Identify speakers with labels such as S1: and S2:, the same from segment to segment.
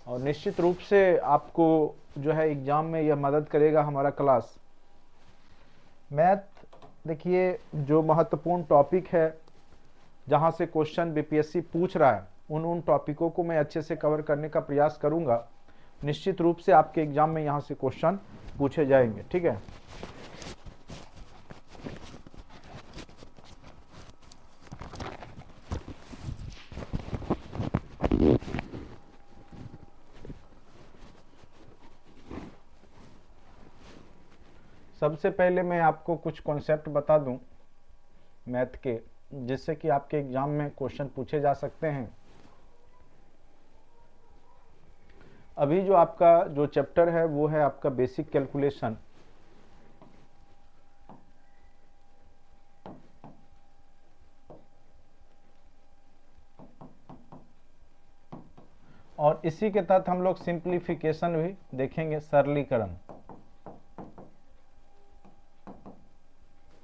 S1: और निश्चित रूप से आपको जो है एग्ज़ाम में यह मदद करेगा हमारा क्लास। मैथ देखिए जो महत्वपूर्ण टॉपिक है, जहाँ से क्वेश्चन बीपीएससी पूछ रहा है, उन टॉपिकों को मैं अच्छे से कवर करने का प्रयास करूँगा। निश्चित रूप से आपके एग्ज़ाम में यहाँ से क्वेश्चन पूछे जाएंगे, ठीक है। सबसे पहले मैं आपको कुछ कॉन्सेप्ट बता दूं मैथ के, जिससे कि आपके एग्जाम में क्वेश्चन पूछे जा सकते हैं। अभी जो आपका जो चैप्टर है वो है आपका बेसिक कैलकुलेशन। और इसी के तहत हम लोग सिंप्लीफिकेशन भी देखेंगे, सरलीकरण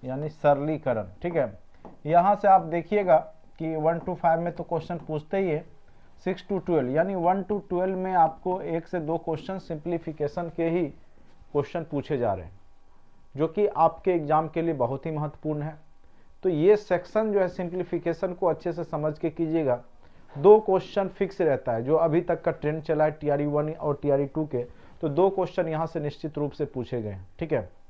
S1: यानी सरलीकरण, ठीक है। यहाँ से आप देखिएगा कि 1 to 5 में तो क्वेश्चन पूछते ही है, 6 to 12 यानी 1 to 12 में आपको 1 से 2 क्वेश्चन सिंप्लीफिकेशन के ही क्वेश्चन पूछे जा रहे हैं, जो कि आपके एग्जाम के लिए बहुत ही महत्वपूर्ण है। तो ये सेक्शन जो है सिंप्लीफिकेशन को अच्छे से समझ के कीजिएगा। 2 क्वेश्चन फिक्स रहता है, जो अभी तक का ट्रेंड चला है टीआरई 1 और टीआरई 2 के, तो 2 क्वेश्चन यहाँ से निश्चित रूप से पूछे गए हैं, ठीक है।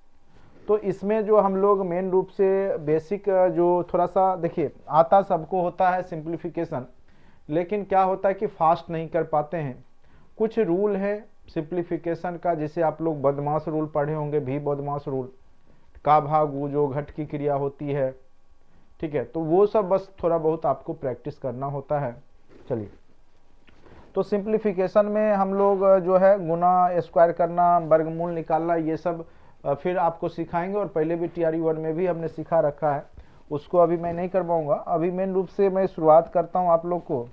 S1: तो इसमें जो हम लोग मेन रूप से बेसिक जो थोड़ा सा देखिए, आता सबको होता है सिंप्लीफिकेशन, लेकिन क्या होता है कि फास्ट नहीं कर पाते हैं। कुछ रूल है सिंप्लीफिकेशन का, जिसे आप लोग बदमाश रूल पढ़े होंगे, भी बदमाश रूल, का भाग वो जो घट की क्रिया होती है, ठीक है। तो वो सब बस थोड़ा बहुत आपको प्रैक्टिस करना होता है। चलिए, तो सिंप्लीफिकेशन में हम लोग जो है गुना, स्क्वायर करना, वर्गमूल निकालना, ये सब फिर आपको सिखाएंगे। और पहले भी टीआरई 1 में भी हमने सिखा रखा है, उसको अभी मैं नहीं करवाऊंगा। अभी मेन रूप से मैं शुरुआत करता हूं आप लोग को।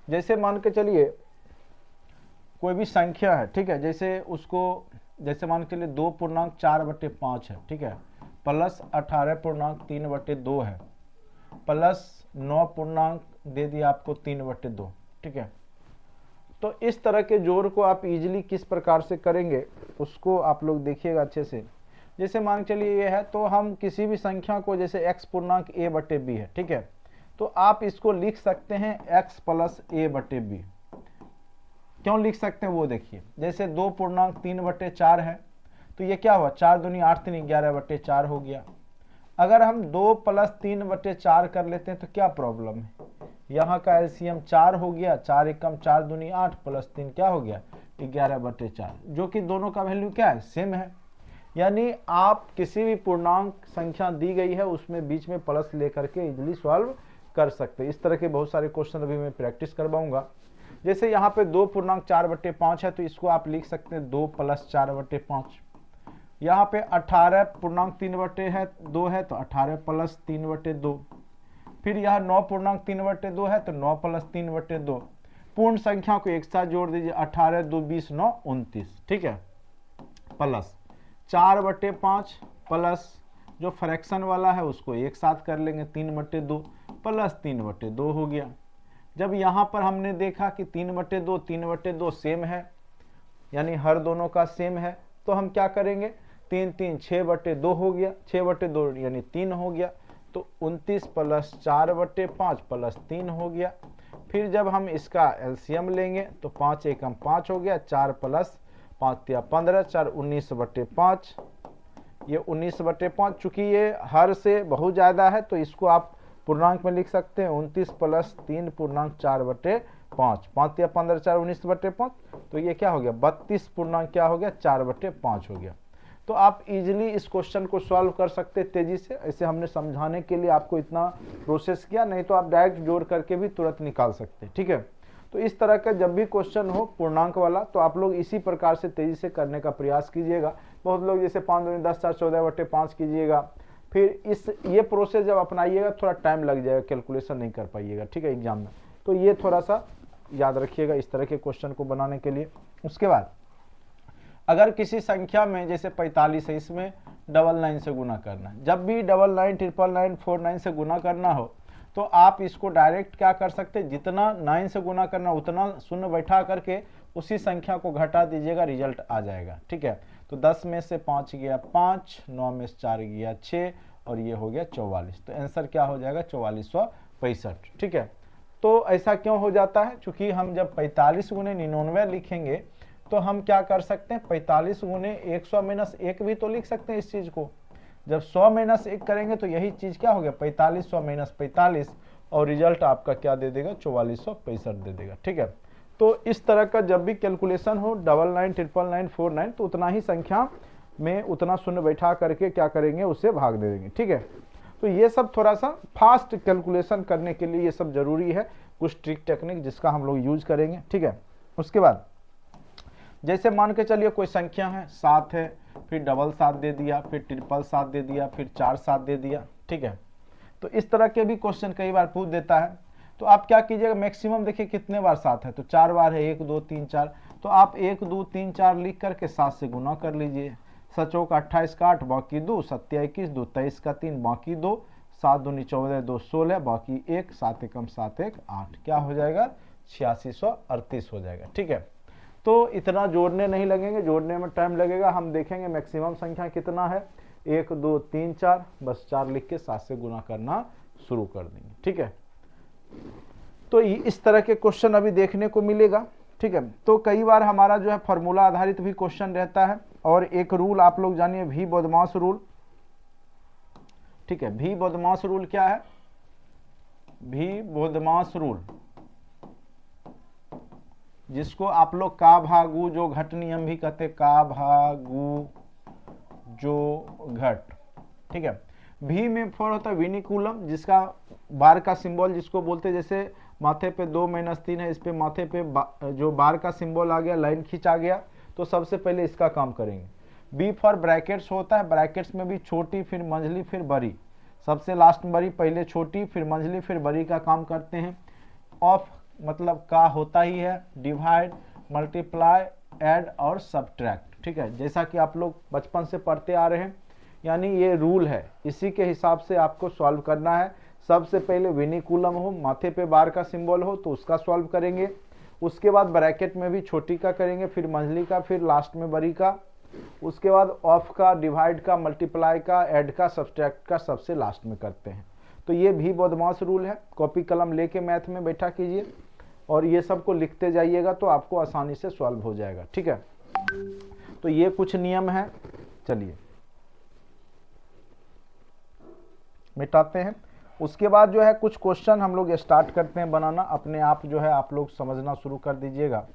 S1: जैसे मान के चलिए कोई भी संख्या है, ठीक है, जैसे उसको, जैसे मान के चलिए 2.4/5 है, ठीक है, प्लस 18.3/2 है, प्लस 9 दे दिया आपको 3/2, ठीक है। तो इस तरह के जोड़ को आप इजीली किस प्रकार से करेंगे उसको आप लोग देखिएगा अच्छे से। जैसे मान के चलिए ये है, तो हम किसी भी संख्या को, जैसे x/a/b है, ठीक है, तो आप इसको लिख सकते हैं x + a/b। क्यों लिख सकते हैं वो देखिए। जैसे 2.3/4 है, तो ये क्या हुआ, 4 दूनी 8 3 11/4 हो गया। अगर हम 2 + 3/4 कर लेते हैं तो क्या प्रॉब्लम है, यहाँ का एलसीएम 4 हो गया, 4 एकम 4 दूनी 8 + 3 क्या हो गया 11/4, जो कि दोनों का वैल्यू क्या है, सेम है। यानी आप किसी भी पूर्णांक संख्या दी गई है उसमें बीच में प्लस लेकर के इजीली सॉल्व कर सकते हैं। इस तरह के बहुत सारे क्वेश्चन अभी मैं प्रैक्टिस करवाऊंगा। जैसे यहाँ पे 2.4/5 है, तो इसको आप लिख सकते हैं 2 + 4/5। यहाँ पे 18.3/2 है, तो 18 + 3/2। फिर यह 9.3/2 है, तो 9 + 3/2। पूर्ण संख्या को एक साथ जोड़ दीजिए, 18 2 20 9 29, ठीक है, प्लस 4/5 प्लस जो फ्रैक्शन वाला है उसको एक साथ कर लेंगे 3/2 प्लस 3/2 हो गया। जब यहाँ पर हमने देखा कि 3/2 3/2 सेम है, यानी हर दोनों का सेम है, तो हम क्या करेंगे, 3 3 6/2 हो गया, 6/2 यानी 3 हो गया, तो 29 + 4/5 + 3 हो गया। फिर जब हम इसका एलसीएम लेंगे तो 5 एकम 5 हो गया, 4 + 5 × 15 4 19/5। ये 19/5, चूंकि ये हर से बहुत ज़्यादा है तो इसको आप पूर्णांक में लिख सकते हैं, 29 + 3 पूर्णांक 4/5, 5 × 15 4 19/5, तो ये क्या हो गया 32 पूर्णांक क्या हो गया 4/5 हो गया। तो आप इजीली इस क्वेश्चन को सॉल्व कर सकते हैं तेजी से। ऐसे हमने समझाने के लिए आपको इतना प्रोसेस किया, नहीं तो आप डायरेक्ट जोड़ करके भी तुरंत निकाल सकते हैं, ठीक है। तो इस तरह का जब भी क्वेश्चन हो पूर्णांक वाला, तो आप लोग इसी प्रकार से तेजी से करने का प्रयास कीजिएगा। बहुत लोग जैसे 5 दूनी 10 4 14/5 कीजिएगा, फिर ये प्रोसेस जब अपनाइएगा थोड़ा टाइम लग जाएगा, कैलकुलेशन नहीं कर पाइएगा, ठीक है, एग्जाम में। तो ये थोड़ा सा याद रखिएगा इस तरह के क्वेश्चन को बनाने के लिए। उसके बाद अगर किसी संख्या में जैसे 45 है, इसमें 99 से गुना करना है। जब भी 99 999 49 से गुना करना हो तो आप इसको डायरेक्ट क्या कर सकते हैं, जितना 9 से गुना करना उतना शून्य बैठा करके उसी संख्या को घटा दीजिएगा, रिजल्ट आ जाएगा। ठीक है, तो 10 में से 5 गया 5, 9 में से 4 गया 6 और ये हो गया 44। तो आंसर क्या हो जाएगा, 4465। ठीक है, तो ऐसा क्यों हो जाता है, क्योंकि हम जब 45 गुने 99 लिखेंगे तो हम क्या कर सकते हैं, 45 गुने 100 - 1 भी तो लिख सकते हैं इस चीज को। जब 100 - 1 करेंगे तो यही चीज क्या हो गया, 4500 - 45 और रिजल्ट आपका क्या दे देगा, 4465 दे देगा। ठीक है, तो इस तरह का जब भी कैलकुलेशन हो 99 999 49 तो उतना ही संख्या में उतना शून्य बैठा करके क्या करेंगे, उसे भाग दे देंगे। ठीक है, तो ये सब थोड़ा सा फास्ट कैलकुलेशन करने के लिए ये सब जरूरी है, कुछ ट्रिक टेक्निक जिसका हम लोग यूज करेंगे। ठीक है, उसके बाद जैसे मान के चलिए कोई संख्या है 7 है, फिर डबल 7 दे दिया, फिर ट्रिपल 7 दे दिया, फिर 4 7 दे दिया। ठीक है, तो इस तरह के भी क्वेश्चन कई बार पूछ देता है। तो आप क्या कीजिएगा, मैक्सिमम देखिए कितने बार 7 है, तो 4 बार है, 1 2 3 4, तो आप 1 2 3 4 लिख करके 7 से गुना कर लीजिए। 7 का 28 का 8 बाकी 2, 7 21 2, 23 का 3 बाकी 2, 7 दूनी 14 2 16 बाकी 1, 7 एकम 7 1 8, क्या हो जाएगा, 8638 हो जाएगा। ठीक है, तो इतना जोड़ने नहीं लगेंगे, जोड़ने में टाइम लगेगा। हम देखेंगे मैक्सिमम संख्या कितना है, 1 2 3 4, बस 4 लिख के 7 से गुना करना शुरू कर देंगे। ठीक है, तो इस तरह के क्वेश्चन अभी देखने को मिलेगा। ठीक है, तो कई बार हमारा जो है फॉर्मूला आधारित भी क्वेश्चन रहता है। और एक रूल आप लोग जानिए, भी बदमाश रूल। ठीक है, भी बदमाश रूल क्या है, भी बदमाश रूल, जिसको आप लोग का भागु जो घट नियम भी कहते, का भागु जो घट। ठीक है, भी में फॉर होता है विनिकुलम, जिसका बार का सिंबल जिसको बोलते हैं, जैसे माथे पे 2 - 3 है, इस पे माथे पे जो बार का सिंबल आ गया, लाइन खींचा गया, तो सबसे पहले इसका काम करेंगे। बी फॉर ब्रैकेट्स होता है, ब्रैकेट्स में भी छोटी फिर मंझली फिर बड़ी, सबसे लास्ट में बड़ी, पहले छोटी फिर मंझली फिर बड़ी का काम करते हैं। ऑफ मतलब का होता ही है, डिवाइड मल्टीप्लाई ऐड और सब्ट्रैक्ट। ठीक है, जैसा कि आप लोग बचपन से पढ़ते आ रहे हैं, यानी ये रूल है, इसी के हिसाब से आपको सॉल्व करना है। सबसे पहले विनिकुलम हो, माथे पे बार का सिंबल हो तो उसका सॉल्व करेंगे, उसके बाद ब्रैकेट में भी छोटी का करेंगे, फिर मंझली का, फिर लास्ट में बड़ी का, उसके बाद ऑफ का, डिवाइड का, मल्टीप्लाई का, ऐड का, सब्ट्रैक्ट का सबसे लास्ट में करते हैं। तो ये भी बदमाश रूल है, कॉपी कलम लेके मैथ में बैठा कीजिए और ये सब को लिखते जाइएगा तो आपको आसानी से सॉल्व हो जाएगा। ठीक है, तो ये कुछ नियम है, चलिए मिटाते हैं। उसके बाद जो है कुछ क्वेश्चन हम लोग स्टार्ट करते हैं बनाना, अपने आप जो है आप लोग समझना शुरू कर दीजिएगा।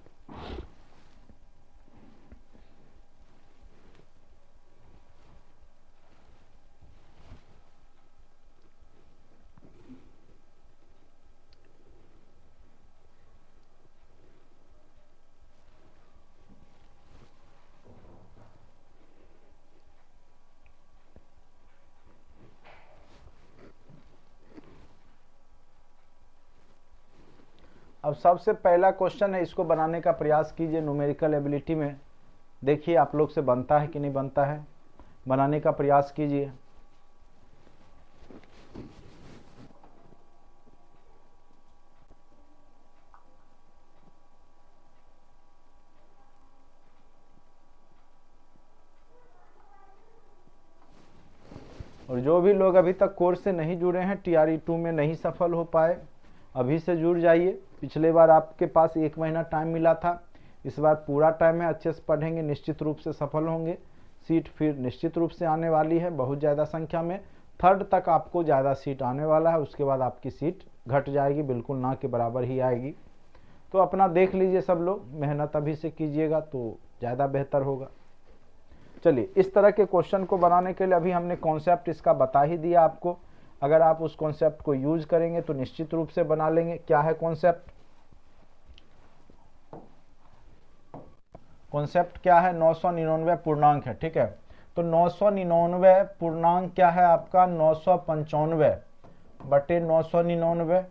S1: अब सबसे पहला क्वेश्चन है, इसको बनाने का प्रयास कीजिए न्यूमेरिकल एबिलिटी में, देखिए आप लोग से बनता है कि नहीं बनता है, बनाने का प्रयास कीजिए। और जो भी लोग अभी तक कोर्स से नहीं जुड़े हैं, TRE 2 में नहीं सफल हो पाए, अभी से जुड़ जाइए। पिछले बार आपके पास 1 महीना टाइम मिला था, इस बार पूरा टाइम है, अच्छे से पढ़ेंगे, निश्चित रूप से सफल होंगे। सीट फिर निश्चित रूप से आने वाली है बहुत ज़्यादा संख्या में, 3rd तक आपको ज़्यादा सीट आने वाला है, उसके बाद आपकी सीट घट जाएगी, बिल्कुल ना के बराबर ही आएगी। तो अपना देख लीजिए सब लोग, मेहनत अभी से कीजिएगा तो ज़्यादा बेहतर होगा। चलिए, इस तरह के क्वेश्चन को बनाने के लिए अभी हमने कॉन्सेप्ट इसका बता ही दिया आपको, अगर आप उस कॉन्सेप्ट को यूज करेंगे तो निश्चित रूप से बना लेंगे। क्या है कॉन्सेप्ट, कॉन्सेप्ट क्या है, 999 पूर्णांक है। ठीक है, तो 999 पूर्णांक क्या है आपका, 995 बटे 999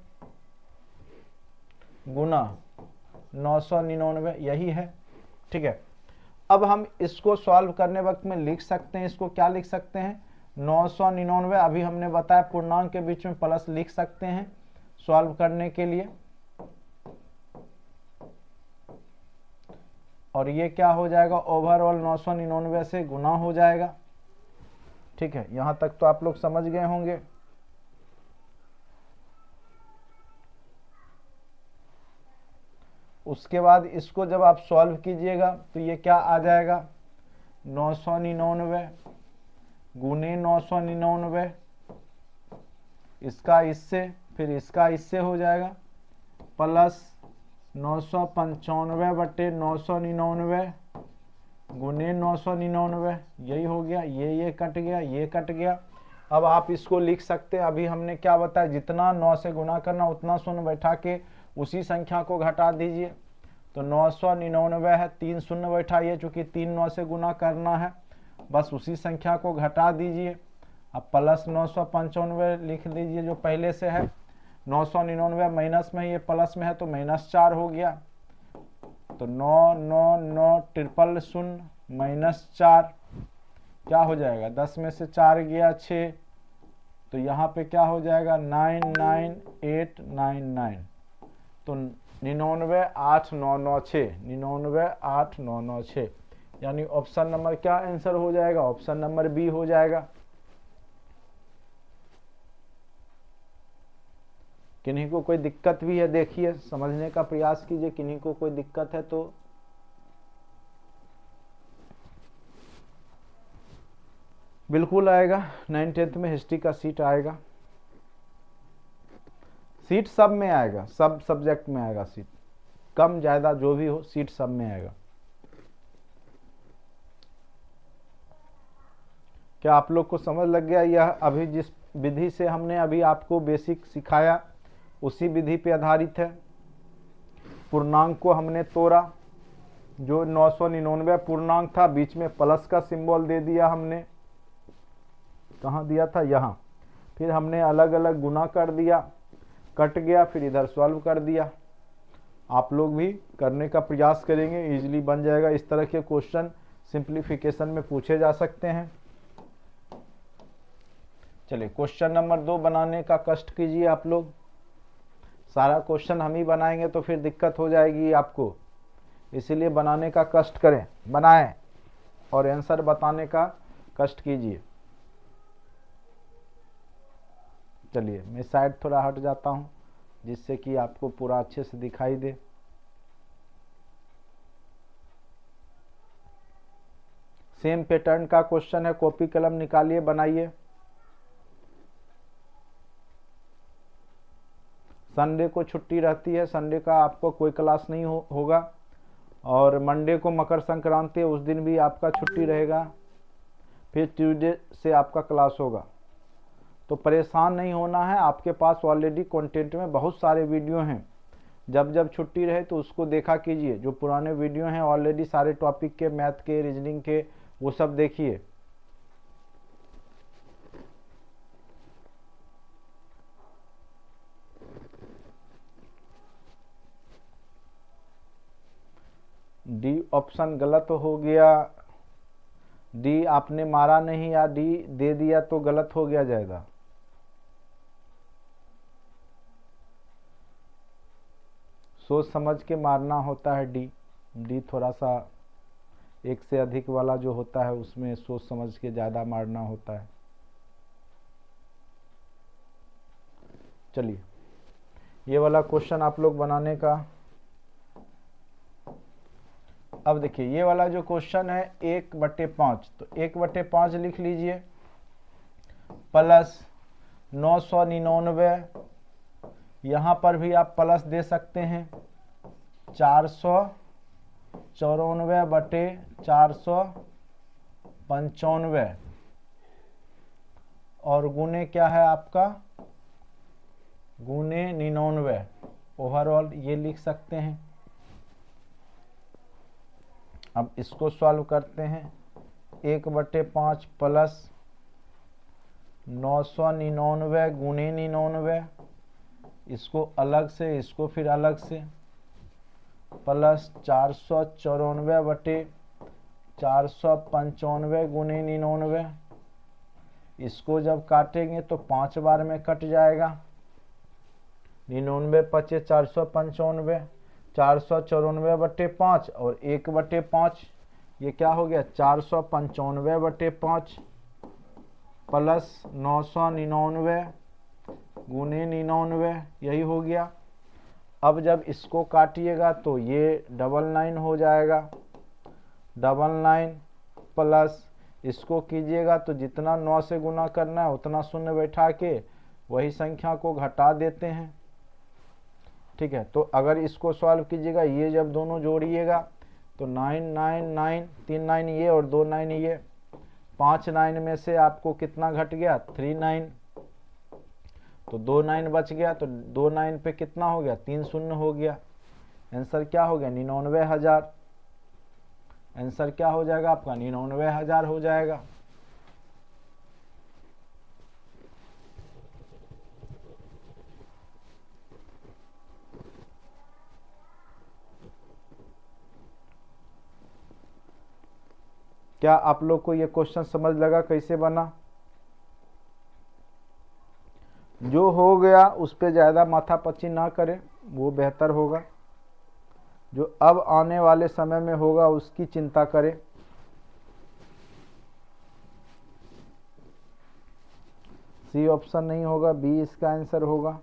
S1: गुना 999, यही है। ठीक है, अब हम इसको सॉल्व करने वक्त में लिख सकते हैं, इसको क्या लिख सकते हैं, 999 अभी हमने बताया पूर्णांक के बीच में प्लस लिख सकते हैं सॉल्व करने के लिए, और ये क्या हो जाएगा ओवरऑल 999 से गुना हो जाएगा। ठीक है, यहां तक तो आप लोग समझ गए होंगे। उसके बाद इसको जब आप सॉल्व कीजिएगा तो ये क्या आ जाएगा 999 गुने 999, इसका इससे फिर इसका इससे हो जाएगा प्लस 995 बटे 999 गुने 999, यही हो गया। ये कट गया, ये कट गया। अब आप इसको लिख सकते हैं, अभी हमने क्या बताया जितना 9 से गुना करना उतना शून्य बैठा के उसी संख्या को घटा दीजिए। तो 999 है, 3 शून्य बैठाइए, चूंकि 3 9 से गुना करना है, बस उसी संख्या को घटा दीजिए। अब प्लस 995 लिख लीजिए जो पहले से है। 999 माइनस में ये प्लस में है तो -4 हो गया। तो 999 -4 क्या हो जाएगा 10 में से 4 गया 6, तो यहाँ पे क्या हो जाएगा 99899। तो 99,896 99,896 यानी ऑप्शन नंबर क्या आंसर हो जाएगा, ऑप्शन नंबर बी हो जाएगा। किन्हीं को कोई दिक्कत भी है देखिए, समझने का प्रयास कीजिए, किन्हीं को कोई दिक्कत है तो बिल्कुल आएगा। 9th में हिस्ट्री का सीट आएगा, सीट सब में आएगा, सब सब्जेक्ट में आएगा सीट, कम ज्यादा जो भी हो सीट सब में आएगा। क्या आप लोग को समझ लग गया? यह अभी जिस विधि से हमने अभी आपको बेसिक सिखाया उसी विधि पे आधारित है। पूर्णांक को हमने तोड़ा, जो 999 पूर्णांक था बीच में प्लस का सिंबल दे दिया हमने, कहाँ दिया था यहाँ, फिर हमने अलग अलग गुना कर दिया, कट गया, फिर इधर सॉल्व कर दिया। आप लोग भी करने का प्रयास करेंगे, इजीली बन जाएगा। इस तरह के क्वेश्चन सिंप्लीफिकेशन में पूछे जा सकते हैं। चलिए क्वेश्चन नंबर 2 बनाने का कष्ट कीजिए आप लोग। सारा क्वेश्चन हम ही बनाएंगे तो फिर दिक्कत हो जाएगी आपको, इसीलिए बनाने का कष्ट करें, बनाएं और आंसर बताने का कष्ट कीजिए। चलिए मैं साइड थोड़ा हट जाता हूं जिससे कि आपको पूरा अच्छे से दिखाई दे। सेम पैटर्न का क्वेश्चन है, कॉपी कलम निकालिए, बनाइए। संडे को छुट्टी रहती है, संडे का आपको कोई क्लास नहीं होगा, और मंडे को मकर संक्रांति है, उस दिन भी आपका छुट्टी रहेगा, फिर ट्यूसडे से आपका क्लास होगा। तो परेशान नहीं होना है, आपके पास ऑलरेडी कंटेंट में बहुत सारे वीडियो हैं। जब जब छुट्टी रहे तो उसको देखा कीजिए, जो पुराने वीडियो हैं ऑलरेडी सारे टॉपिक के, मैथ के, रीजनिंग के, वो सब देखिए। डी ऑप्शन गलत हो गया, डी आपने मारा नहीं या डी दे दिया तो गलत हो गया जाएगा। सोच समझ के मारना होता है डी, डी थोड़ा सा एक से अधिक वाला जो होता है उसमें सोच समझ के ज़्यादा मारना होता है। चलिए ये वाला क्वेश्चन आप लोग बनाने का, अब देखिए ये वाला जो क्वेश्चन है 1/5, तो 1/5 लिख लीजिए, प्लस 999, यहाँ पर भी आप प्लस दे सकते हैं, 494 बटे 495, और गुने क्या है आपका, गुने 99, ओवरऑल ये लिख सकते हैं। अब इसको सॉल्व करते हैं, 1/5 प्लस 999 गुने 99, इसको अलग से, इसको फिर अलग से, प्लस 494 बटे 495 गुने 99, इसको जब काटेंगे तो 5 बार में कट जाएगा। 99 पचे 495, 494/5 और 1/5, ये क्या हो गया 495/5 प्लस 999 गुने 99, यही हो गया। अब जब इसको काटिएगा तो ये 99 हो जाएगा। 99 प्लस इसको कीजिएगा तो जितना 9 से गुना करना है उतना शून्य बैठा के वही संख्या को घटा देते हैं। ठीक है, तो अगर इसको सॉल्व कीजिएगा, ये जब दोनों जोड़िएगा तो 999, 3 9 ये और 2 9 ये, 5 9 में से आपको कितना घट गया 3 9, तो 2 9 बच गया। तो 2 9 पे कितना हो गया 3 शून्य हो गया। आंसर क्या हो गया 99,000। आंसर क्या हो जाएगा आपका 99,000 हो जाएगा। क्या आप लोग को ये क्वेश्चन समझ लगा कैसे बना? जो हो गया उस पर ज़्यादा माथापच्ची ना करें, वो बेहतर होगा। जो अब आने वाले समय में होगा उसकी चिंता करें। सी ऑप्शन नहीं होगा, बी इसका आंसर होगा।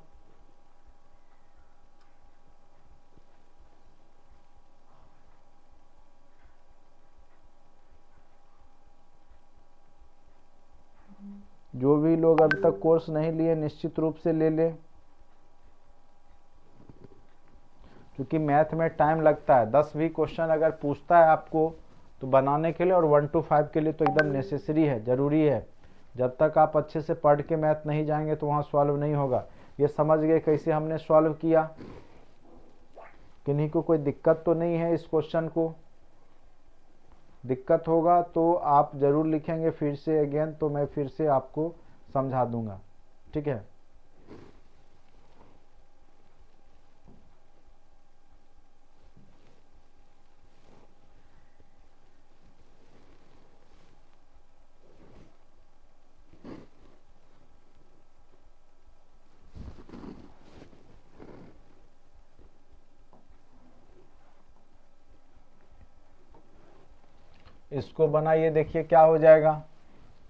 S1: जो भी लोग अभी तक कोर्स नहीं लिए निश्चित रूप से ले लें, क्योंकि मैथ में टाइम लगता है। 10 भी क्वेश्चन अगर पूछता है आपको तो बनाने के लिए, और 1 to 5 के लिए तो एकदम नेसेसरी है, ज़रूरी है। जब तक आप अच्छे से पढ़ के मैथ नहीं जाएंगे तो वहाँ सॉल्व नहीं होगा। ये समझ गए कैसे हमने सॉल्व किया? किन्हीं को कोई दिक्कत तो नहीं है इस क्वेश्चन को? दिक्कत होगा तो आप ज़रूर लिखेंगे फिर से अगेन, तो मैं फिर से आपको समझा दूंगा। ठीक है, इसको बनाइए, देखिए क्या हो जाएगा।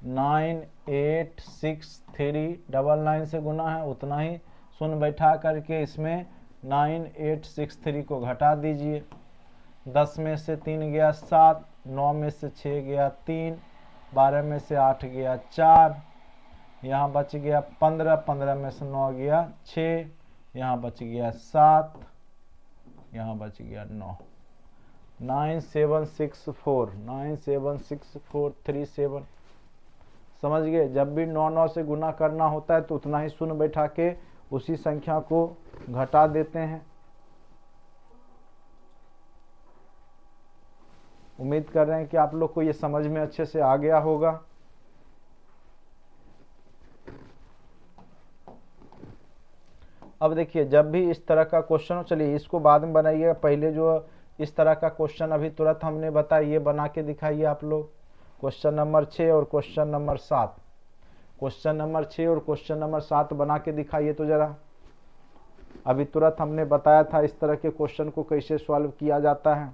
S1: 9863 से गुना है, उतना ही शून्य बैठा करके इसमें 9863 को घटा दीजिए। 10 में से 3 गया 7, 9 में से 6 गया 3, 12 में से 8 गया 4, यहाँ बच गया 15, 15 में से 9 गया 6, यहाँ बच गया 7, यहाँ बच गया 9। 9764 समझ गए? जब भी 9 9 से गुना करना होता है तो उतना ही शून्य बैठा के उसी संख्या को घटा देते हैं। उम्मीद कर रहे हैं कि आप लोग को ये समझ में अच्छे से आ गया होगा। अब देखिए, जब भी इस तरह का क्वेश्चन हो, चलिए इसको बाद में बनाइएगा, पहले जो इस तरह का क्वेश्चन अभी तुरंत हमने बताया ये बना के दिखाइए आप लोग। क्वेश्चन नंबर 6 और क्वेश्चन नंबर 7, क्वेश्चन नंबर 6 और क्वेश्चन नंबर 7 बना के दिखाइए तो जरा। अभी तुरंत हमने बताया था इस तरह के क्वेश्चन को कैसे सॉल्व किया जाता है।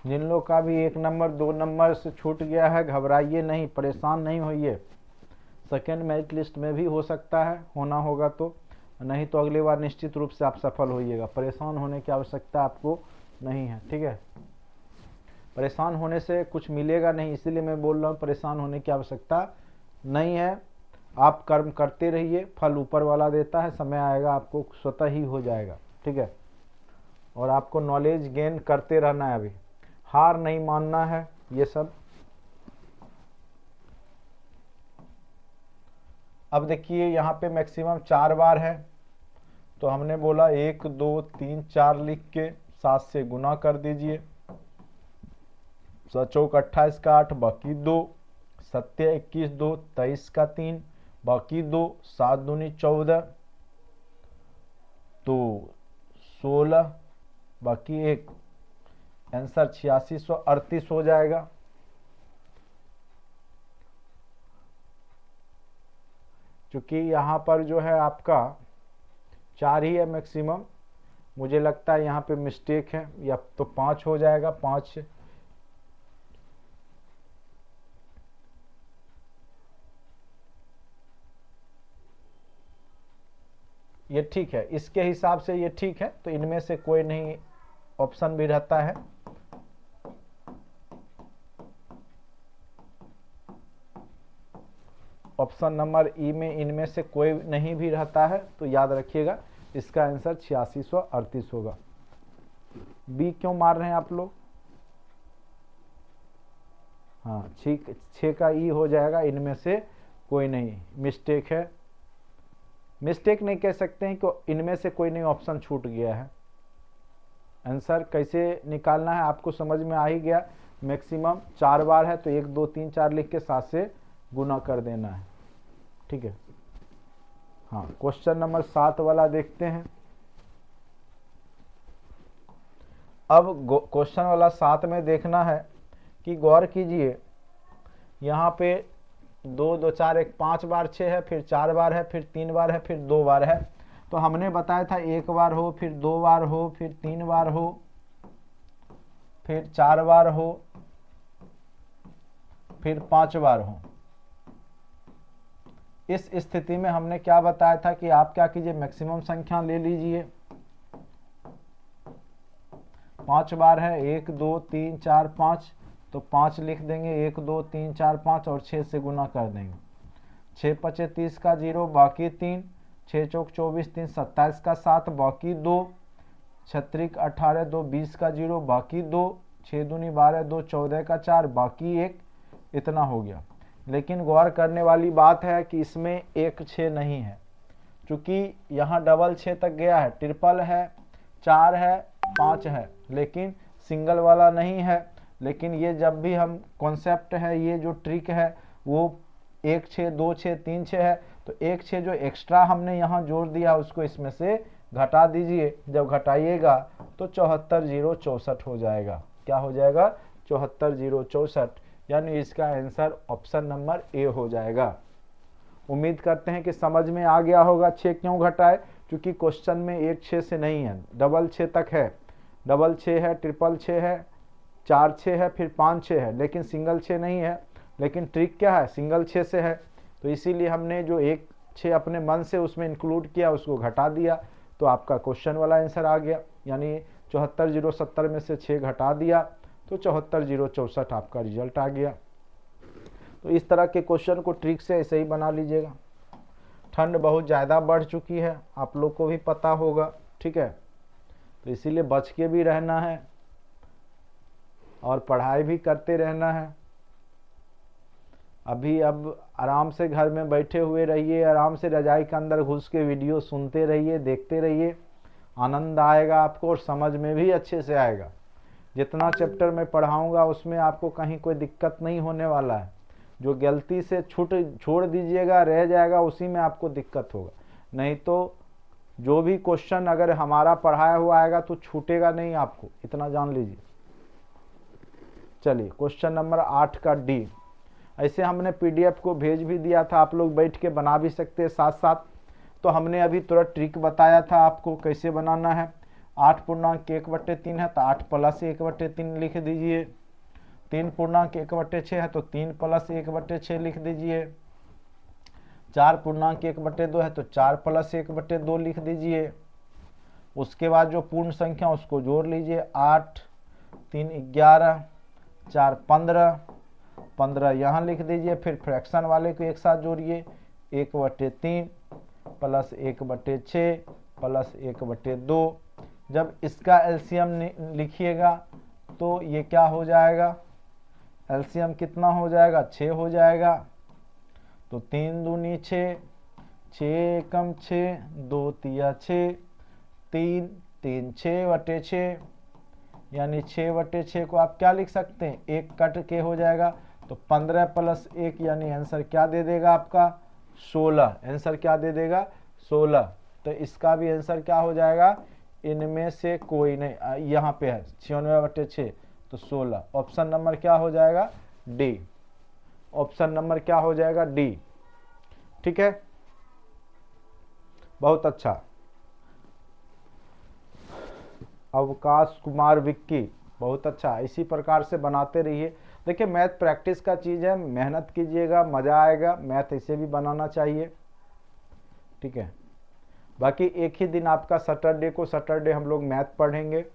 S1: जिन लोग का भी 1 नंबर 2 नंबर से छूट गया है, घबराइए नहीं, परेशान नहीं होइए। सेकेंड मेरिट लिस्ट में भी हो सकता है, होना होगा तो, नहीं तो अगली बार निश्चित रूप से आप सफल होइएगा। परेशान होने की आवश्यकता आपको नहीं है। ठीक है, परेशान होने से कुछ मिलेगा नहीं, इसीलिए मैं बोल रहा हूँ परेशान होने की आवश्यकता नहीं है। आप कर्म करते रहिए, फल ऊपर वाला देता है, समय आएगा आपको स्वतः ही हो जाएगा। ठीक है, और आपको नॉलेज गेन करते रहना है, अभी हार नहीं मानना है ये सब। अब देखिए यहाँ पे मैक्सिमम 4 बार है, तो हमने बोला 1 2 3 4 लिख के 7 से गुना कर दीजिए। 7 चौक 28 का 8 बाकी 2, 7 21 2 23 का 3 बाकी 2, 7 दूनी 14 तो 16 बाकी 1, आंसर 8638 हो जाएगा। क्योंकि यहाँ पर जो है आपका 4 ही है मैक्सिमम, मुझे लगता है यहाँ पे मिस्टेक है, या तो 5 हो जाएगा, 5 ये ठीक है, इसके हिसाब से ये ठीक है। तो इनमें से कोई नहीं ऑप्शन भी रहता है, ऑप्शन नंबर ई में इनमें से कोई नहीं भी रहता है, तो याद रखिएगा इसका आंसर 8638 होगा। बी क्यों मार रहे हैं आप लोग? हाँ ठीक, 6 का ई हो जाएगा, इनमें से कोई नहीं, मिस्टेक है, मिस्टेक नहीं कह सकते हैं कि इनमें से कोई नहीं ऑप्शन छूट गया है। आंसर कैसे निकालना है आपको समझ में आ ही गया। मैक्सिमम 4 बार है, तो 1 2 3 4 लिख के 7 से गुना कर देना है, ठीक है। हाँ, क्वेश्चन नंबर 7 वाला देखते हैं। अब क्वेश्चन वाला 7 में देखना है कि गौर कीजिए, यहाँ पे 2 2 4 1 5 बार 6 है, फिर 4 बार है, फिर 3 बार है, फिर 2 बार है। तो हमने बताया था 1 बार हो, फिर 2 बार हो, फिर 3 बार हो, फिर 4 बार हो, फिर 5 बार हो। इस स्थिति में हमने क्या बताया था कि आप क्या कीजिए, मैक्सिमम संख्या ले लीजिए। 5 बार है, 1 2 3 4 5, तो 5 लिख देंगे, 1 2 3 4 5 और 6 से गुना कर देंगे। 6 5 30 का 0 बाकी 3, 6 चौक 24 3 27 का 7 बाकी 2, 6 18 2 20 का 0 बाकी 2, 6 दूनी 12 2 14 का 4 बाकी 1, इतना हो गया। लेकिन गौर करने वाली बात है कि इसमें 1 6 नहीं है, क्योंकि यहाँ डबल 6 तक गया है, ट्रिपल है, 4 है, 5 है, लेकिन सिंगल वाला नहीं है। लेकिन ये जब भी हम कॉन्सेप्ट है, ये जो ट्रिक है वो 1 6 2 6 3 6 है, तो 1 6 जो एक्स्ट्रा हमने यहाँ जोड़ दिया उसको इसमें से घटा दीजिए। जब घटाइएगा तो 74064 हो जाएगा। क्या हो जाएगा? 74064, यानी इसका आंसर ऑप्शन नंबर ए हो जाएगा। उम्मीद करते हैं कि समझ में आ गया होगा 6 क्यों घटाए, क्योंकि क्वेश्चन में 1 6 से नहीं है, डबल 6 तक है, डबल 6 है, ट्रिपल 6 है, 4 6 है, फिर 5 6 है, लेकिन सिंगल 6 नहीं है। लेकिन ट्रिक क्या है, सिंगल 6 से है, तो इसीलिए हमने जो 1 6 अपने मन से उसमें इंक्लूड किया उसको घटा दिया, तो आपका क्वेश्चन वाला आंसर आ गया। यानी 74070 में से 6 घटा दिया तो 74064 आपका रिजल्ट आ गया। तो इस तरह के क्वेश्चन को ट्रिक से ऐसे ही बना लीजिएगा। ठंड बहुत ज़्यादा बढ़ चुकी है, आप लोग को भी पता होगा, ठीक है, तो इसीलिए बच के भी रहना है और पढ़ाई भी करते रहना है। अब आराम से घर में बैठे हुए रहिए, आराम से रजाई के अंदर घुस के वीडियो सुनते रहिए, देखते रहिए, आनंद आएगा आपको और समझ में भी अच्छे से आएगा। जितना चैप्टर मैं पढ़ाऊंगा उसमें आपको कहीं कोई दिक्कत नहीं होने वाला है। जो गलती से छोड़ दीजिएगा, रह जाएगा, उसी में आपको दिक्कत होगा। नहीं तो जो भी क्वेश्चन अगर हमारा पढ़ाया हुआ आएगा तो छूटेगा नहीं आपको, इतना जान लीजिए। चलिए क्वेश्चन नंबर 8 का डी। ऐसे हमने पीडीएफ को भेज भी दिया था, आप लोग बैठ के बना भी सकते हैं साथ साथ। तो हमने अभी तुरंत ट्रिक बताया था आपको कैसे बनाना है। 8 पूर्णांक 1/3 है तो 8 + 1/3 लिख दीजिए। 3 पूर्णांक 1/6 है तो 3 + 1/6 लिख दीजिए। 4 पूर्णांक 1/2 है तो 4 + 1/2 लिख दीजिए। उसके बाद जो पूर्ण संख्या उसको जोड़ लीजिए। 8 3 11 4 15 15 यहाँ लिख दीजिए। फिर फ्रैक्शन वाले को एक साथ जोड़िए। 1/3 + 1/6 + 1/2 जब इसका एलसीएम लिखिएगा तो ये क्या हो जाएगा, एलसीएम कितना हो जाएगा, 6 हो जाएगा। तो 3 दूनी 6, 6 एकम 6, 2 तिया 6, 3 3 6/6, यानी 6/6 को आप क्या लिख सकते हैं, 1 कट के हो जाएगा। तो 15 + 1 यानी आंसर क्या दे देगा आपका 16, आंसर क्या दे देगा 16। तो इसका भी आंसर क्या हो जाएगा, इनमें से कोई नहीं, यहाँ पे है 96/6 तो 16। ऑप्शन नंबर क्या हो जाएगा, डी। ऑप्शन नंबर क्या हो जाएगा, डी। ठीक है, बहुत अच्छा। अवकाश कुमार विक्की, बहुत अच्छा, इसी प्रकार से बनाते रहिए। देखिए मैथ प्रैक्टिस का चीज़ है, मेहनत कीजिएगा, मज़ा आएगा। मैथ ऐसे भी बनाना चाहिए, ठीक है। बाकी एक ही दिन आपका सैटरडे को, सैटरडे हम लोग मैथ पढ़ेंगे,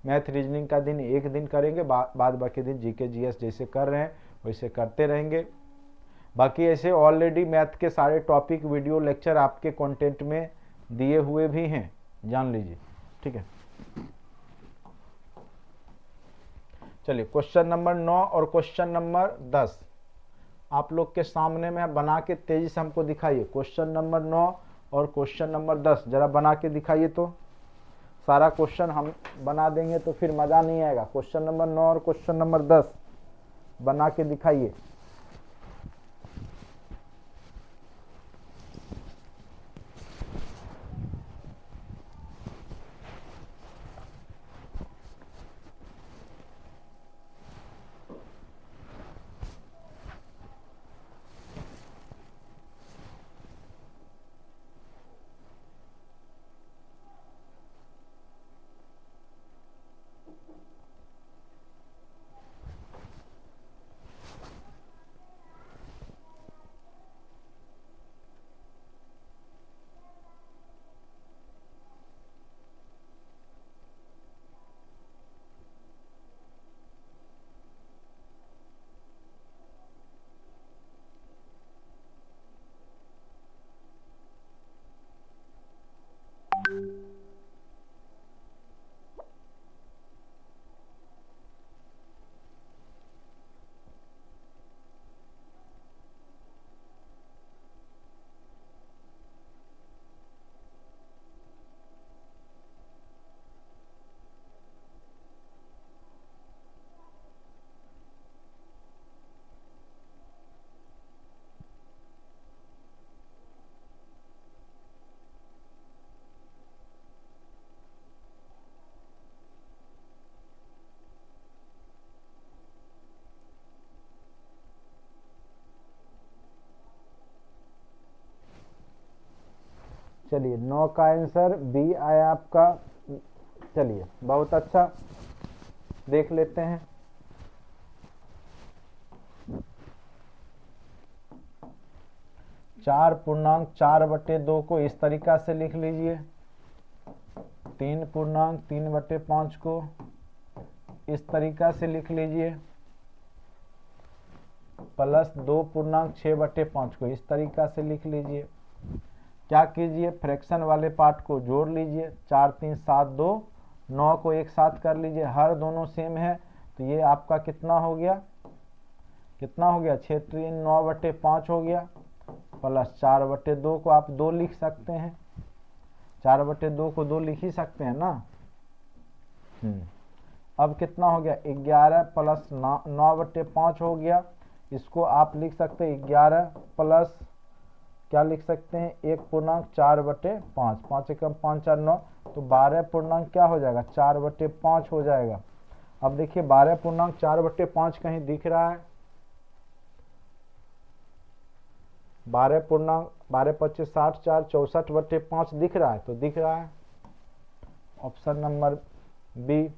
S1: मैथ रीजनिंग का दिन एक दिन करेंगे, बाद बाकी दिन जीके जीएस जैसे कर रहे हैं वैसे करते रहेंगे। बाकी ऐसे ऑलरेडी मैथ के सारे टॉपिक वीडियो लेक्चर आपके कंटेंट में दिए हुए भी हैं, जान लीजिए, ठीक है। चलिए क्वेश्चन नंबर 9 और क्वेश्चन नंबर 10 आप लोग के सामने में बना के तेजी से हमको दिखाइए। क्वेश्चन नंबर 9 और क्वेश्चन नंबर 10 जरा बना के दिखाइए। तो सारा क्वेश्चन हम बना देंगे तो फिर मज़ा नहीं आएगा। क्वेश्चन नंबर 9 और क्वेश्चन नंबर 10 बना के दिखाइए। चलिए 9 का आंसर बी आया आपका। चलिए बहुत अच्छा, देख लेते हैं। चार पूर्णांक 4/2 को इस तरीका से लिख लीजिए। 3 पूर्णांक 3/5 को इस तरीका से लिख लीजिए, प्लस 2 पूर्णांक 6/5 को इस तरीका से लिख लीजिए। क्या कीजिए, फ्रैक्शन वाले पार्ट को जोड़ लीजिए। 4 3 7 2, 9 को एक साथ कर लीजिए, हर दोनों सेम है तो ये आपका कितना हो गया, कितना हो गया 6 3 9/5 हो गया, प्लस 4/2 को आप 2 लिख सकते हैं। 4/2 को 2 लिख ही सकते हैं ना। अब कितना हो गया 11 प्लस 9/5 हो गया। इसको आप लिख सकते हैं 11 प्लस क्या लिख सकते हैं 1 पूर्णांक 4/5, 5 एकम 5 4 9, तो 12 पूर्णांक क्या हो जाएगा 4/5 हो जाएगा। अब देखिए 12 पूर्णांक 4/5 कहीं दिख रहा है, 12 पूर्णांक 12 25 60 4 64/5 दिख रहा है, तो दिख रहा है option number B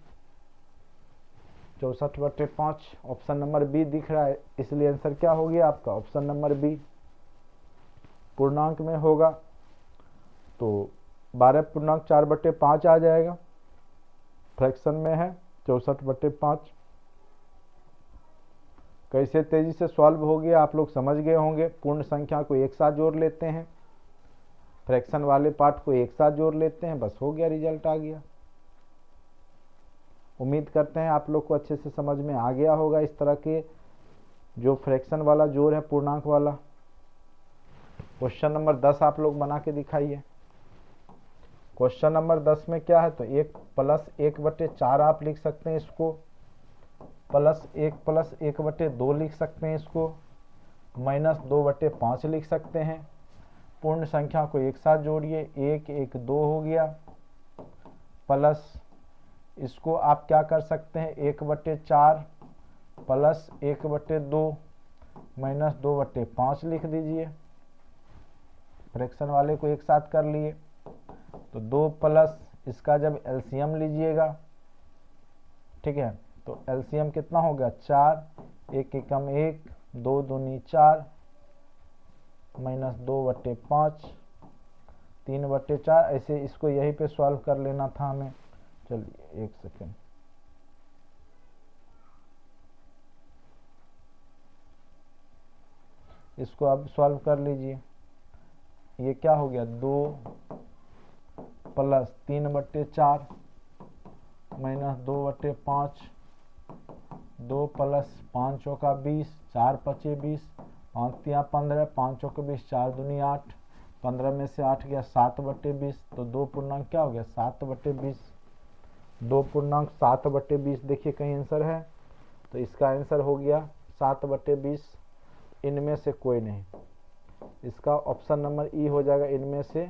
S1: 64/5, option number B दिख रहा है, इसलिए आंसर क्या हो गया आपका ऑप्शन नंबर बी। पूर्णांक में होगा तो 12 पूर्णांक 4/5 आ जाएगा, फ्रैक्शन में है 64/5। कैसे तेजी से सॉल्व हो गया आप लोग समझ गए होंगे। पूर्ण संख्या को एक साथ जोड़ लेते हैं, फ्रैक्शन वाले पार्ट को एक साथ जोड़ लेते हैं, बस हो गया, रिजल्ट आ गया। उम्मीद करते हैं आप लोग को अच्छे से समझ में आ गया होगा इस तरह के जो फ्रैक्शन वाला जोड़ है, पूर्णांक वाला। क्वेश्चन नंबर 10 आप लोग बना के दिखाइए। क्वेश्चन नंबर 10 में क्या है, तो 1 प्लस 1/4 आप लिख सकते हैं इसको, प्लस 1 लिख सकते हैं इसको, माइनस 2/5 लिख सकते हैं। पूर्ण संख्या को एक साथ जोड़िए, 1 1 2 हो गया, प्लस इसको आप क्या कर सकते हैं, 1/4 प्लस 1/2 माइनस 2/5 लिख दीजिए। फ्रैक्शन वाले को एक साथ कर लिए, तो 2 प्लस इसका जब एलसीएम लीजिएगा, ठीक है, तो एलसीएम कितना हो गया, 4, 1 एकम 1, 2 दूनी 4, माइनस 2/5, 3/4। ऐसे इसको यहीं पे सॉल्व कर लेना था हमें। चलिए 1 सेकेंड, इसको अब सॉल्व कर लीजिए। ये क्या हो गया, 2 प्लस 3/4 माइनस 2/5, 2 प्लस 5 चौका 20, 4 पचे 20, 5 तिया 15, 5 चौके 20, 4 दूनी 8, 15 में से 8 गया 7/20, तो 2 पूर्णांक क्या हो गया, 7/20। 2 पूर्णांक 7/20 देखिए कहीं आंसर है, तो इसका आंसर हो गया 7/20। इनमें से कोई नहीं, इसका ऑप्शन नंबर ई हो जाएगा, इनमें से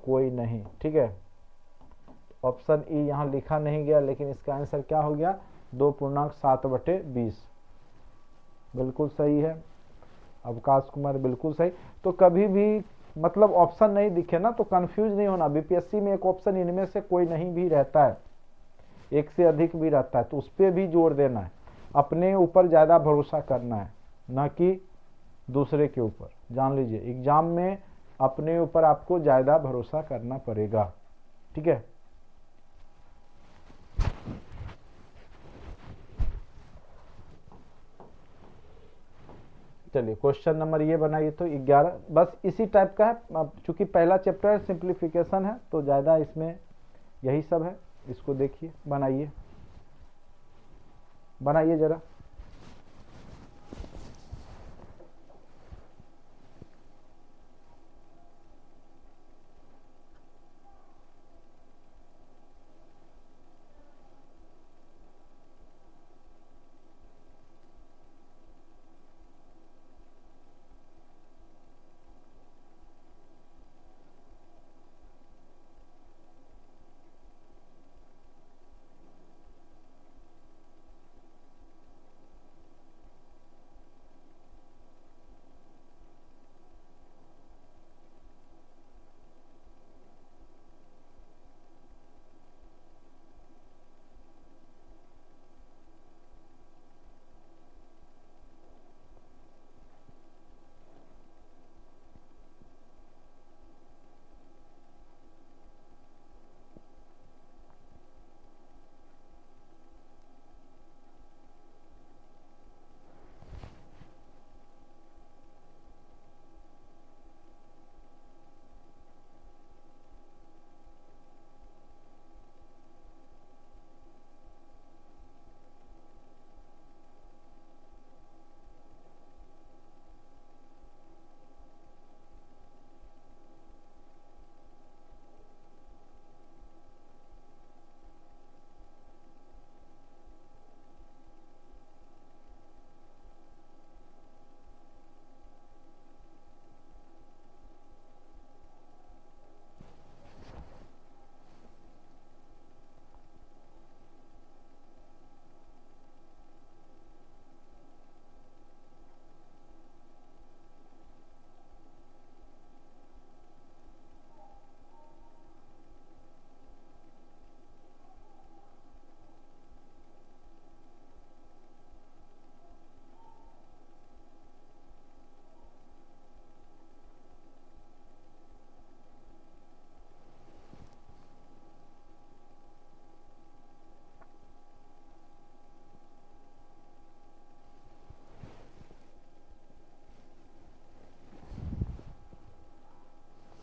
S1: कोई नहीं। ठीक है, ऑप्शन ई यहाँ लिखा नहीं गया, लेकिन इसका आंसर क्या हो गया, 2 पूर्णांक 7/20। बिल्कुल सही है अवकाश कुमार, बिल्कुल सही। तो कभी भी मतलब ऑप्शन नहीं दिखे ना तो कंफ्यूज नहीं होना। बीपीएससी में एक ऑप्शन इनमें से कोई नहीं भी रहता है, एक से अधिक भी रहता है, तो उस पर भी जोर देना है। अपने ऊपर ज़्यादा भरोसा करना है, ना कि दूसरे के ऊपर। जान लीजिए, एग्जाम में अपने ऊपर आपको ज़्यादा भरोसा करना पड़ेगा। ठीक है, चलिए क्वेश्चन नंबर ये बनाइए, तो 11 बस इसी टाइप का है। चूंकि पहला चैप्टर सिंप्लीफिकेशन है तो ज़्यादा इसमें यही सब है। इसको देखिए, बनाइए बनाइए जरा।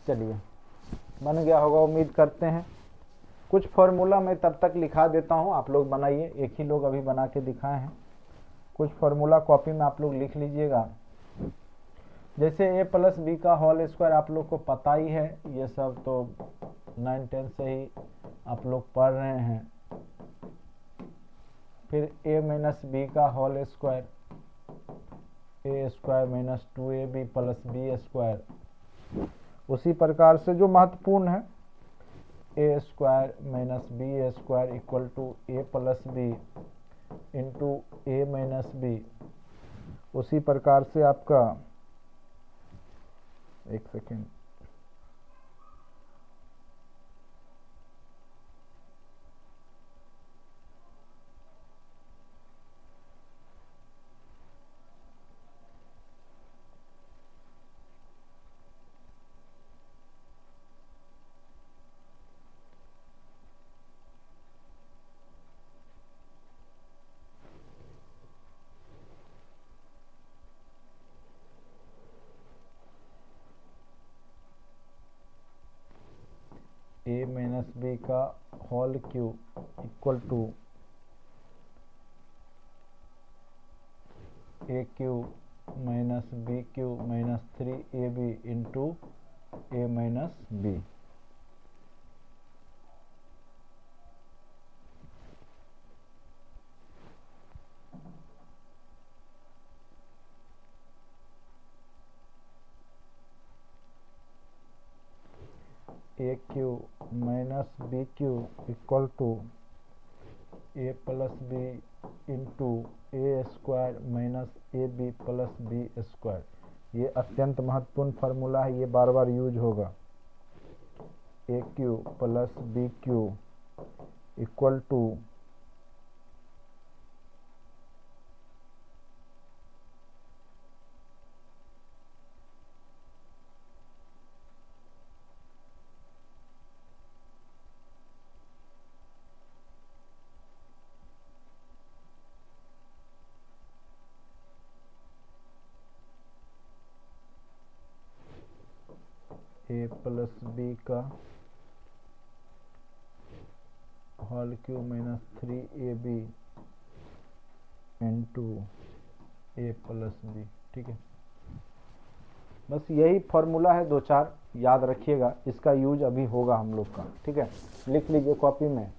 S1: चलिए बन गया होगा, उम्मीद करते हैं। कुछ फॉर्मूला मैं तब तक लिखा देता हूँ, आप लोग बनाइए, एक ही लोग अभी बना के दिखाए हैं। कुछ फॉर्मूला कॉपी में आप लोग लिख लीजिएगा। जैसे a प्लस बी का होल स्क्वायर आप लोग को पता ही है, ये सब तो 9-10 से ही आप लोग पढ़ रहे हैं। फिर a माइनस बी का whole square, a square minus 2ab plus B square. उसी प्रकार से जो महत्वपूर्ण है, a square minus B square equal to a plus B into a minus B. उसी प्रकार से आपका, एक सेकेंड, a माइनस बी का whole cube equal to a cube minus B cube minus 3ab into a minus B. a cube minus B cube equal to a plus B into A square minus A B plus B square. ये अत्यंत महत्वपूर्ण formula है, ये बार बार use होगा। a cube plus B cube equal to a plus B का whole cube minus 3ab into a plus B. ठीक है, बस यही फॉर्मूला है, 2-4 याद रखिएगा, इसका यूज अभी होगा हम लोग का। ठीक है, लिख लीजिए कॉपी में।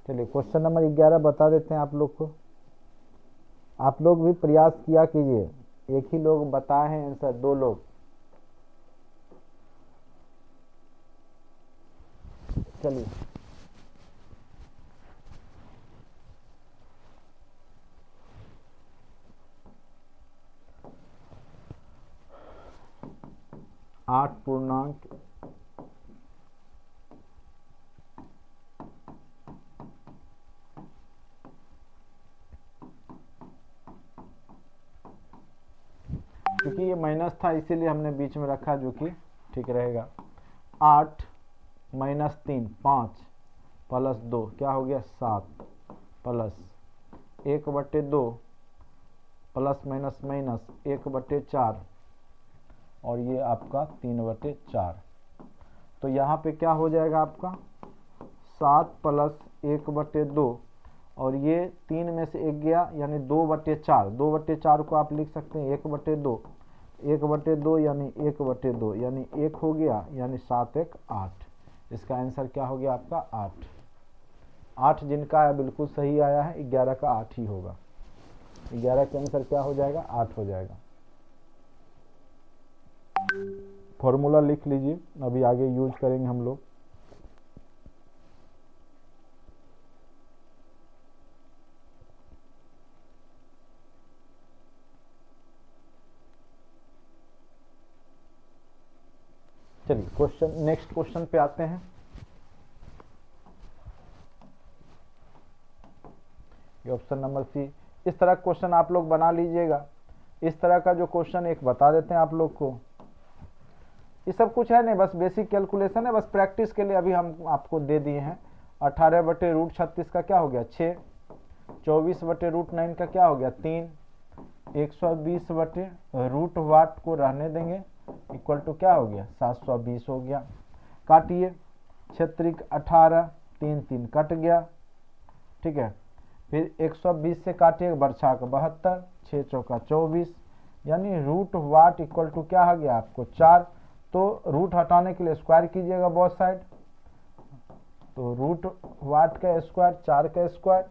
S1: चलिए क्वेश्चन नंबर 11 बता देते हैं आप लोग को। आप लोग भी प्रयास किया कीजिए, एक ही लोग बताए हैं आंसर, 2 लोग। चलिए, आठ पूर्णांक क्योंकि ये माइनस था इसीलिए हमने बीच में रखा, जो कि ठीक रहेगा। 8 माइनस 3 5 प्लस 2 क्या हो गया 7 प्लस 1/2 प्लस माइनस माइनस 1/4 और ये आपका 3/4। तो यहाँ पे क्या हो जाएगा आपका 7 प्लस 1/2 और ये 3 में से 1 गया यानी 2/4। 2/4 को आप लिख सकते हैं 1/2, 1/2 यानी 1/2 यानी 1 हो गया, यानी 7 1 8। इसका आंसर क्या हो गया आपका 8। 8 जिनका आया बिल्कुल सही आया है, 11 का 8 ही होगा। 11 का आंसर क्या हो जाएगा 8 हो जाएगा। फॉर्मूला लिख लीजिए, अभी आगे यूज करेंगे हम लोग। चलिए क्वेश्चन, नेक्स्ट क्वेश्चन पे आते हैं। ये ऑप्शन नंबर सी। इस तरह क्वेश्चन आप लोग बना लीजिएगा। इस तरह का जो क्वेश्चन एक बता देते हैं आप लोग को, ये सब कुछ है नहीं, बस बेसिक कैलकुलेशन है, बस प्रैक्टिस के लिए अभी हम आपको दे दिए हैं। 18/√36 का क्या हो गया 6, 24/√9 का क्या हो गया 3, 120/√वाट को रहने देंगे इक्वल टू क्या हो गया 720 हो गया। काटिए, क्षेत्रिक 18, 3 3 कट गया, ठीक है। फिर 120 से काटिए बरछा का 72, 6 चौका 24, यानी √वाट इक्वल टू क्या आ गया आपको 4। तो रूट हटाने के लिए स्क्वायर कीजिएगा बोथ साइड, तो √वाट का स्क्वायर 4 का स्क्वायर,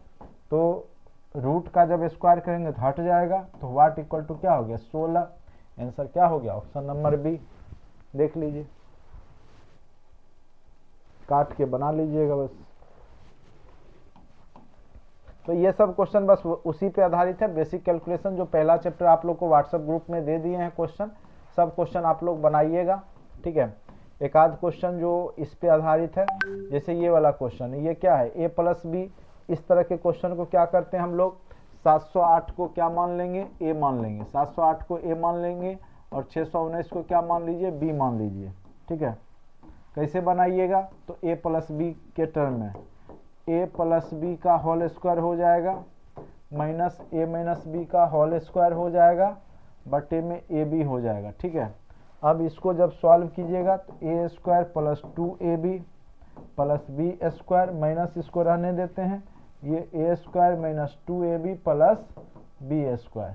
S1: तो रूट का जब स्क्वायर करेंगे तो हट जाएगा, तो वाट इक्वल टू क्या हो गया 16। आंसर क्या हो गया ऑप्शन नंबर बी। देख लीजिए, काट के बना लीजिएगा बस। तो ये सब क्वेश्चन बस उसी पे आधारित है, बेसिक कैलकुलेशन जो पहला चैप्टर आप लोग को व्हाट्सएप ग्रुप में दे दिए हैं क्वेश्चन, सब क्वेश्चन आप लोग बनाइएगा, ठीक है। एक आध क्वेश्चन जो इस पे आधारित है, जैसे ये वाला क्वेश्चन है, ये क्या है a+b, इस तरह के क्वेश्चन को क्या करते हैं हम लोग 708 को क्या मान लेंगे a मान लेंगे, 708 को a मान लेंगे और 619 को क्या मान लीजिए b मान लीजिए, ठीक है। कैसे बनाइएगा, तो a+b के टर्म में a+b का होल स्क्वायर हो जाएगा माइनस a-b का होल स्क्वायर हो जाएगा बटे में ab हो जाएगा, ठीक है। अब इसको जब सॉल्व कीजिएगा तो a² + 2ab + b² माइनस इसको रहने देते हैं, ये a² - 2ab + b²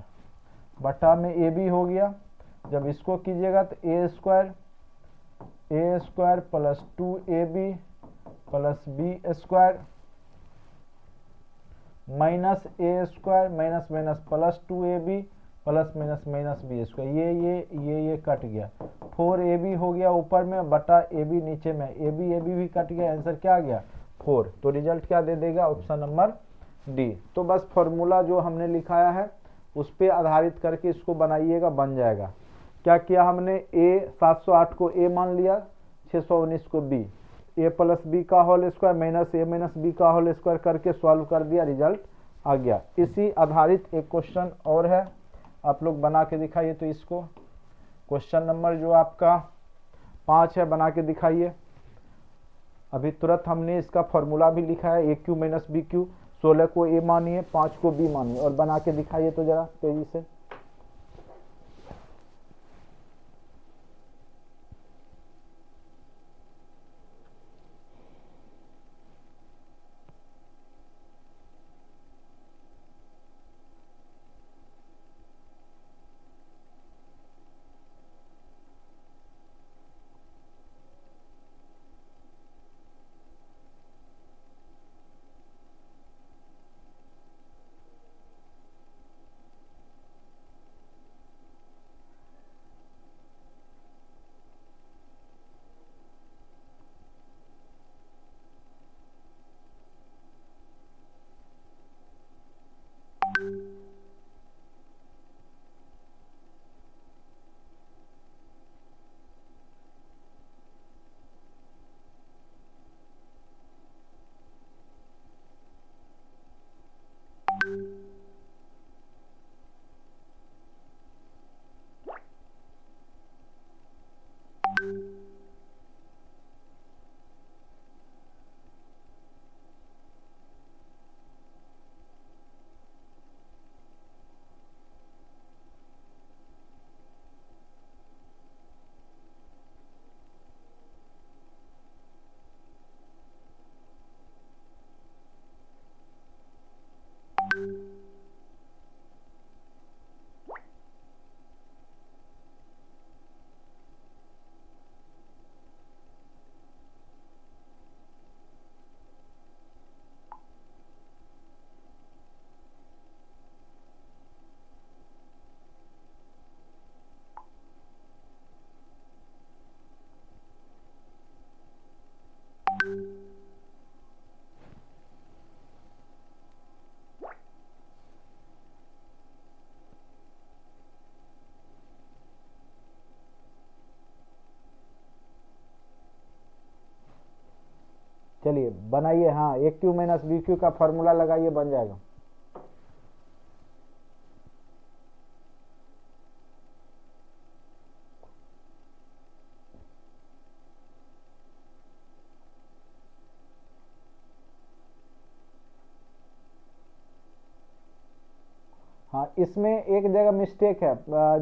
S1: बटा में ab हो गया। जब इसको कीजिएगा तो a² + 2ab + b² minus a² minus minus plus 2ab plus minus minus b², ये कट गया, 4ab हो गया ऊपर में बटा ab नीचे में, ab भी कट गया, आंसर क्या आ गया 4। तो रिजल्ट क्या दे देगा ऑप्शन नंबर डी। तो बस फॉर्मूला जो हमने लिखाया है उस पे आधारित करके इसको बनाइएगा, बन जाएगा। क्या किया हमने, a 708 को a मान लिया, 619 को b, a+b का होल स्क्वायर माइनस a-b का होल स्क्वायर करके सॉल्व कर दिया, रिजल्ट आ गया। इसी आधारित एक क्वेश्चन और है, आप लोग बना के दिखाइए। तो इसको क्वेश्चन नंबर जो आपका 5 है बना के दिखाइए। अभी तुरंत हमने इसका फॉर्मूला भी लिखा है, AQ - BQ, 16 को a मानिए 5 को b मानिए, और बना के दिखाइए तो जरा तेजी से। चलिए बनाइए, हाँ ए क्यू माइनस बी क्यू का फॉर्मूला लगाइए, बन जाएगा। हाँ इसमें एक जगह मिस्टेक है,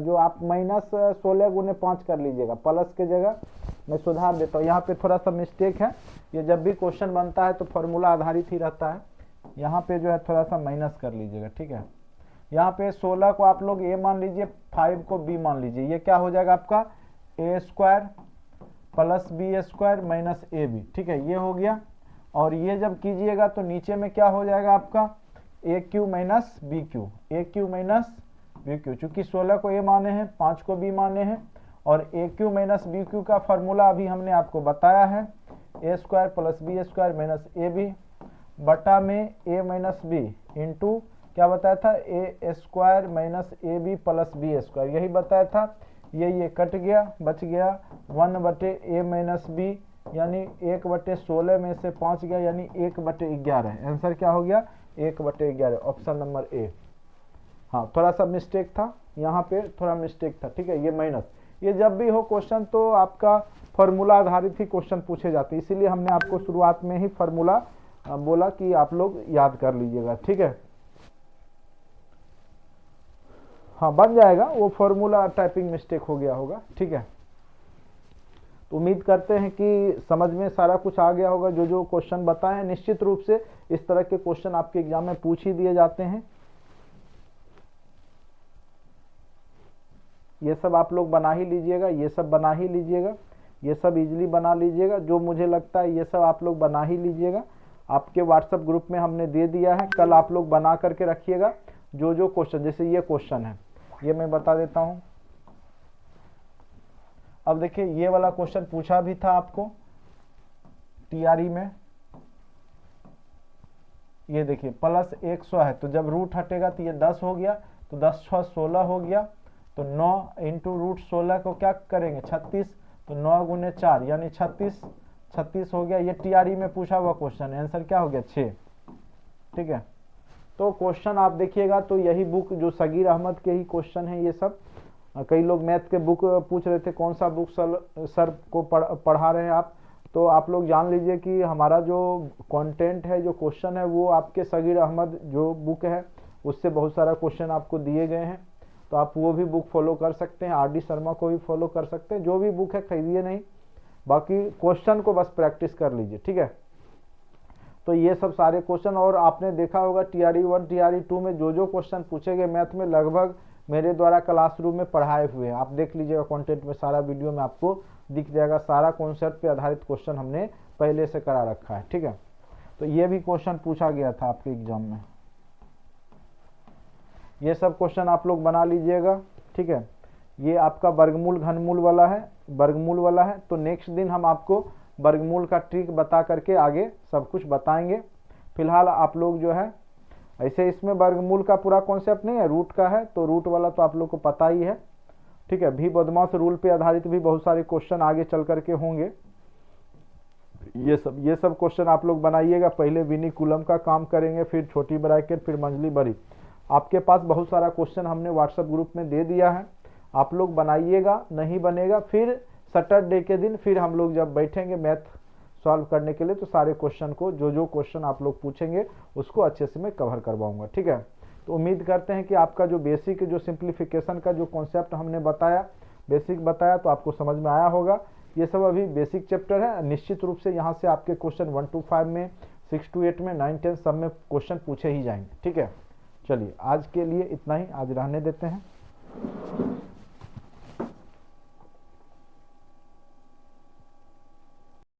S1: जो आप -16 × 5 कर लीजिएगा, प्लस के जगह मैं सुधार देता हूँ। यहाँ पे थोड़ा सा मिस्टेक है, ये जब भी क्वेश्चन बनता है तो फॉर्मूला आधारित ही रहता है, यहाँ पे जो है थोड़ा सा माइनस कर लीजिएगा, ठीक है। यहाँ पे 16 को आप लोग ए मान लीजिए, 5 को बी मान लीजिए, ये क्या हो जाएगा आपका a² + b² - ab, ठीक है, ये हो गया। और ये जब कीजिएगा तो नीचे में क्या हो जाएगा आपका AQ - BQ, AQ - BQ, चूंकि 16 को ए माने हैं, 5 को बी माने हैं, और AQ - BQ का फॉर्मूला अभी हमने आपको बताया है, a² + b² - ab बटा में a - b इंटू क्या बताया था, a² - ab + b², यही बताया था। ये कट गया, बच गया 1/a - b, यानी 1/16 में से 5 गया, यानी 1/11। आंसर क्या हो गया 1/11, ऑप्शन नंबर ए। हाँ थोड़ा सा मिस्टेक था, यहाँ पे थोड़ा मिस्टेक था, ठीक है। ये माइनस, ये जब भी हो क्वेश्चन तो आपका फॉर्मूला आधारित ही क्वेश्चन पूछे जाते हैं, इसीलिए हमने आपको शुरुआत में ही फॉर्मूला बोला कि आप लोग याद कर लीजिएगा, ठीक है। हाँ बन जाएगा, वो फॉर्मूला टाइपिंग मिस्टेक हो गया होगा, ठीक है। तो उम्मीद करते हैं कि समझ में सारा कुछ आ गया होगा, जो जो क्वेश्चन बताए हैं। निश्चित रूप से इस तरह के क्वेश्चन आपके एग्जाम में पूछ ही दिए जाते हैं। ये सब आप लोग बना ही लीजिएगा, ये सब बना ही लीजिएगा, ये सब इजीली बना लीजिएगा, जो मुझे लगता है ये सब आप लोग बना ही लीजिएगा। आपके व्हाट्सएप ग्रुप में हमने दे दिया है, कल आप लोग बना करके रखिएगा जो जो क्वेश्चन, जैसे ये क्वेश्चन है, ये मैं बता देता हूं। अब देखिए ये वाला क्वेश्चन पूछा भी था आपको टीआरई में, ये देखिए +100 है, तो जब रूट हटेगा तो ये 10 हो गया, तो 10 × 6 = 16 हो गया, तो 9 × √16 को क्या करेंगे 36, तो 9 × 4 यानी 36 हो गया। ये टीआरई में पूछा हुआ क्वेश्चन है, आंसर क्या हो गया 6, ठीक है। तो क्वेश्चन आप देखिएगा तो यही बुक जो सगीर अहमद के ही क्वेश्चन है ये सब। कई लोग मैथ के बुक पूछ रहे थे कौन सा बुक सर को पढ़ा रहे हैं आप, तो आप लोग जान लीजिए कि हमारा जो कंटेंट है, जो क्वेश्चन है, वो आपके सगीर अहमद जो बुक है उससे बहुत सारा क्वेश्चन आपको दिए गए हैं, तो आप वो भी बुक फॉलो कर सकते हैं। आर डी शर्मा को भी फॉलो कर सकते हैं, जो भी बुक है खरीदिए नहीं, बाकी क्वेश्चन को बस प्रैक्टिस कर लीजिए, ठीक है। तो ये सब सारे क्वेश्चन, और आपने देखा होगा टीआरई 1 टीआरई 2 में जो जो क्वेश्चन पूछे गए मैथ में, लगभग मेरे द्वारा क्लासरूम में पढ़ाए हुए हैं। आप देख लीजिएगा कंटेंट में, सारा वीडियो में आपको दिख जाएगा, सारा कॉन्सेप्ट पे आधारित क्वेश्चन हमने पहले से करा रखा है, ठीक है। तो ये भी क्वेश्चन पूछा गया था आपके एग्जाम में, ये सब क्वेश्चन आप लोग बना लीजिएगा, ठीक है। ये आपका वर्गमूल घनमूल वाला है, वर्गमूल वाला है, तो नेक्स्ट दिन हम आपको वर्गमूल का ट्रिक बता करके आगे सब कुछ बताएंगे। फिलहाल आप लोग जो है, ऐसे इसमें वर्गमूल का पूरा कॉन्सेप्ट नहीं है, रूट का है, तो रूट वाला तो आप लोग को पता ही है, ठीक है। भी बदमाश रूल पे आधारित भी बहुत सारे क्वेश्चन आगे चल करके होंगे। ये सब क्वेश्चन आप लोग बनाइएगा, पहले विनी कुलम का काम करेंगे, फिर छोटी ब्रैकेट, फिर मंझली बड़ी। आपके पास बहुत सारा क्वेश्चन हमने व्हाट्सएप ग्रुप में दे दिया है, आप लोग बनाइएगा। नहीं बनेगा फिर सैटरडे के दिन फिर हम लोग जब बैठेंगे मैथ सॉल्व करने के लिए, तो सारे क्वेश्चन को, जो जो क्वेश्चन आप लोग पूछेंगे उसको अच्छे से मैं कवर करवाऊंगा, ठीक है। तो उम्मीद करते हैं कि आपका जो बेसिक, जो सिंप्लीफिकेशन का जो कॉन्सेप्ट हमने बताया, बेसिक बताया, तो आपको समझ में आया होगा। ये सब अभी बेसिक चैप्टर है, निश्चित रूप से यहाँ से आपके क्वेश्चन 1 to 5 में, 6 to 8 में, 9 10 सब में क्वेश्चन पूछे ही जाएंगे, ठीक है। चलिए आज के लिए इतना ही, आज रहने देते हैं।